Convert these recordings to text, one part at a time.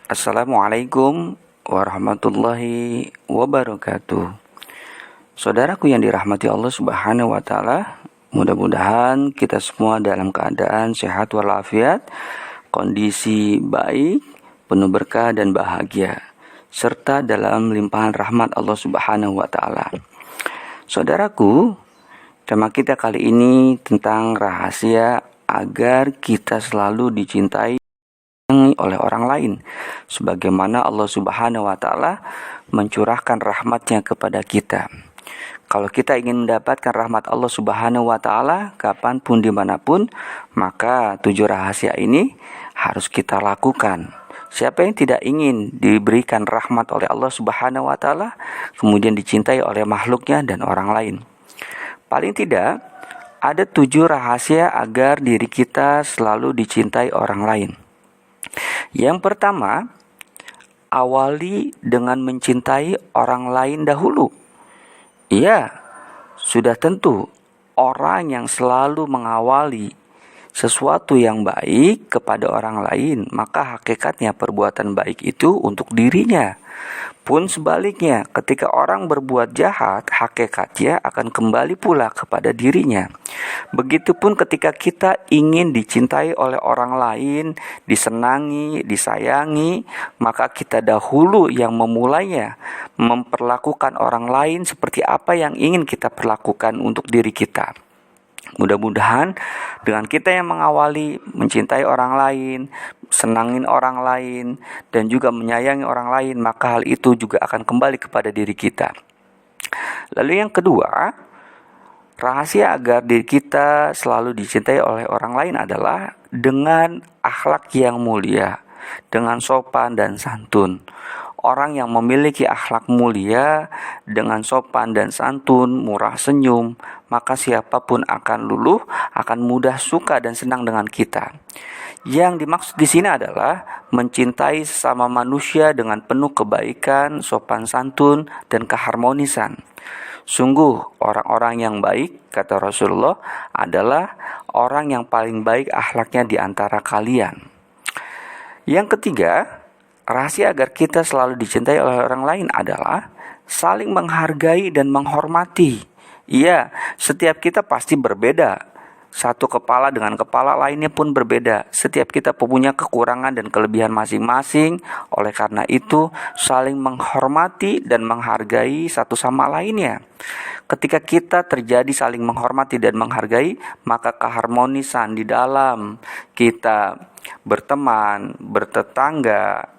Assalamualaikum warahmatullahi wabarakatuh. Saudaraku yang dirahmati Allah Subhanahu wa taala, mudah-mudahan kita semua dalam keadaan sehat walafiat, kondisi baik, penuh berkah dan bahagia, serta dalam limpahan rahmat Allah Subhanahu wa taala. Saudaraku, tema kita kali ini tentang rahasia agar kita selalu dicintai oleh orang lain, sebagaimana Allah Subhanahu wa taala mencurahkan rahmatnya kepada kita. Kalau kita ingin mendapatkan rahmat Allah Subhanahu wa taala kapanpun dimanapun, maka 7 rahasia ini harus kita lakukan. Siapa yang tidak ingin diberikan rahmat oleh Allah Subhanahu wa taala, kemudian dicintai oleh makhluknya dan orang lain? Paling tidak ada 7 rahasia agar diri kita selalu dicintai orang lain. Yang pertama, awali dengan mencintai orang lain dahulu. Iya, sudah tentu orang yang selalu mengawali sesuatu yang baik kepada orang lain, maka hakikatnya perbuatan baik itu untuk dirinya. Pun sebaliknya, ketika orang berbuat jahat, hakikatnya akan kembali pula kepada dirinya. Begitupun ketika kita ingin dicintai oleh orang lain, disenangi, disayangi, maka kita dahulu yang memulainya, memperlakukan orang lain seperti apa yang ingin kita perlakukan untuk diri kita. Mudah-mudahan dengan kita yang mengawali mencintai orang lain, senangin orang lain, dan juga menyayangi orang lain, maka hal itu juga akan kembali kepada diri kita. Lalu yang kedua, rahasia agar diri kita selalu dicintai oleh orang lain adalah dengan akhlak yang mulia, dengan sopan dan santun. Orang yang memiliki akhlak mulia dengan sopan dan santun, murah senyum, maka siapapun akan luluh, akan mudah suka dan senang dengan kita. Yang dimaksud di sini adalah mencintai sesama manusia dengan penuh kebaikan, sopan santun, dan keharmonisan. Sungguh orang-orang yang baik, kata Rasulullah, adalah orang yang paling baik akhlaknya di antara kalian. Yang ketiga, rahasia agar kita selalu dicintai oleh orang lain adalah saling menghargai dan menghormati. Iya, setiap kita pasti berbeda. Satu kepala dengan kepala lainnya pun berbeda. Setiap kita punya kekurangan dan kelebihan masing-masing. Oleh karena itu, saling menghormati dan menghargai satu sama lainnya. Ketika kita terjadi saling menghormati dan menghargai, maka keharmonisan di dalam kita berteman, bertetangga,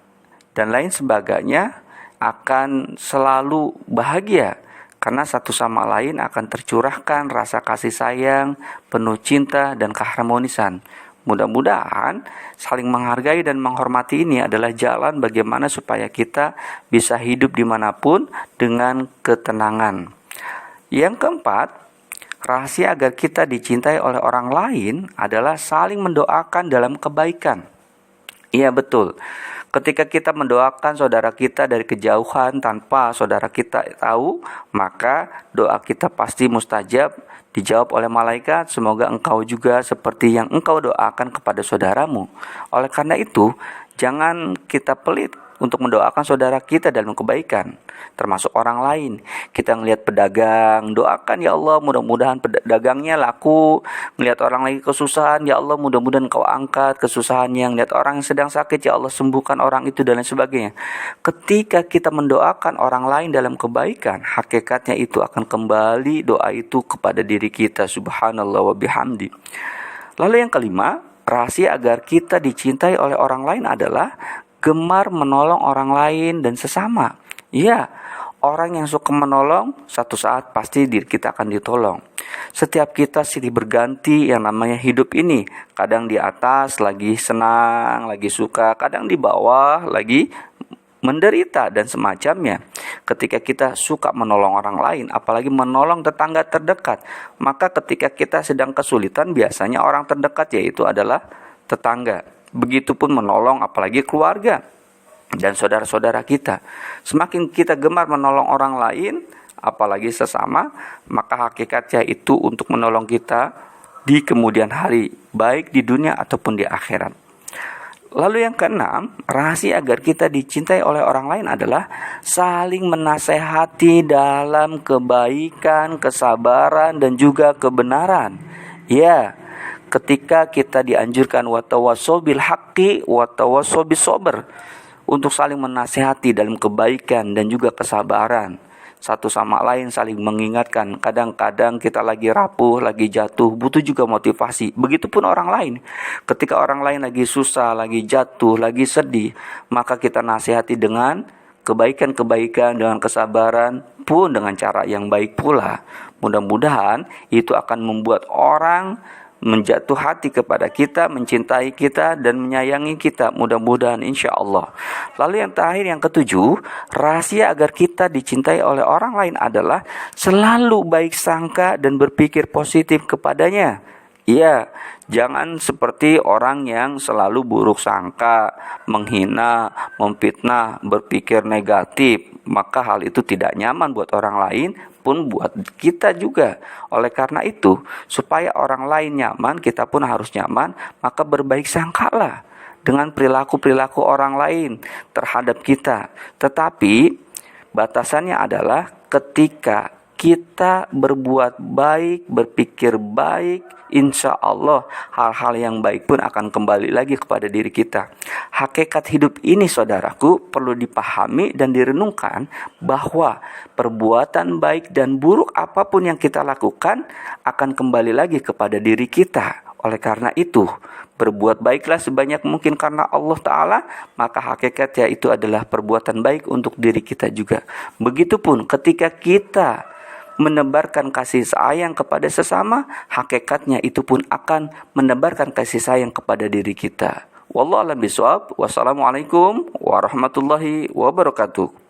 dan lain sebagainya akan selalu bahagia. Karena satu sama lain akan tercurahkan rasa kasih sayang, penuh cinta dan keharmonisan. Mudah-mudahan saling menghargai dan menghormati ini adalah jalan bagaimana supaya kita bisa hidup dimanapun dengan ketenangan. Yang keempat, rahasia agar kita dicintai oleh orang lain adalah saling mendoakan dalam kebaikan. Iya betul. Ketika kita mendoakan saudara kita dari kejauhan tanpa saudara kita tahu, maka doa kita pasti mustajab, dijawab oleh malaikat. Semoga engkau juga seperti yang engkau doakan kepada saudaramu. Oleh karena itu, jangan kita pelit untuk mendoakan saudara kita dalam kebaikan, termasuk orang lain. Kita ngelihat pedagang, doakan ya Allah mudah-mudahan pedagangnya laku. Ngelihat orang lagi kesusahan, ya Allah mudah-mudahan Kau angkat kesusahannya. Ngelihat orang yang sedang sakit, ya Allah sembuhkan orang itu dan lain sebagainya. Ketika kita mendoakan orang lain dalam kebaikan, hakikatnya itu akan kembali doa itu kepada diri kita. Subhanallah wa bihamdi. Lalu yang kelima, rahasia agar kita dicintai oleh orang lain adalah gemar menolong orang lain dan sesama. Iya, orang yang suka menolong, satu saat pasti diri kita akan ditolong. Setiap kita silih berganti yang namanya hidup ini. Kadang di atas lagi senang, lagi suka, kadang di bawah lagi menderita dan semacamnya. Ketika kita suka menolong orang lain, apalagi menolong tetangga terdekat, maka ketika kita sedang kesulitan, biasanya orang terdekat yaitu adalah tetangga. Begitupun menolong apalagi keluarga dan saudara-saudara kita. Semakin kita gemar menolong orang lain, apalagi sesama, maka hakikatnya itu untuk menolong kita di kemudian hari, baik di dunia ataupun di akhirat. Lalu yang keenam, rahasia agar kita dicintai oleh orang lain adalah saling menasehati dalam kebaikan, kesabaran, dan juga kebenaran. Ya, ketika kita dianjurkan watawassaw bil haqqi watawassaw bis sabr, untuk saling menasehati dalam kebaikan dan juga kesabaran. Satu sama lain saling mengingatkan. Kadang-kadang kita lagi rapuh, lagi jatuh, butuh juga motivasi. Begitupun orang lain. Ketika orang lain lagi susah, lagi jatuh, lagi sedih, maka kita nasihati dengan kebaikan-kebaikan, dengan kesabaran, pun dengan cara yang baik pula. Mudah-mudahan itu akan membuat orang menjatuh hati kepada kita, mencintai kita, dan menyayangi kita. Mudah-mudahan insya Allah. Lalu yang terakhir, yang ketujuh, rahasia agar kita dicintai oleh orang lain adalah selalu baik sangka dan berpikir positif kepadanya. Iya, jangan seperti orang yang selalu buruk sangka, menghina, memfitnah, berpikir negatif. Maka hal itu tidak nyaman buat orang lain, pun buat kita juga. Oleh karena itu, supaya orang lain nyaman, kita pun harus nyaman, maka berbaik sangkalah dengan perilaku-perilaku orang lain terhadap kita. Tetapi batasannya adalah ketika kita berbuat baik, berpikir baik, insya Allah hal-hal yang baik pun akan kembali lagi kepada diri kita. Hakikat hidup ini, saudaraku, perlu dipahami dan direnungkan bahwa perbuatan baik dan buruk apapun yang kita lakukan akan kembali lagi kepada diri kita. Oleh karena itu, berbuat baiklah sebanyak mungkin karena Allah Ta'ala, maka hakikatnya itu adalah perbuatan baik untuk diri kita juga. Begitupun ketika kita menebarkan kasih sayang kepada sesama, hakikatnya itu pun akan menebarkan kasih sayang kepada diri kita. Wallahu a'lam bishawab. Wassalamualaikum warahmatullahi wabarakatuh.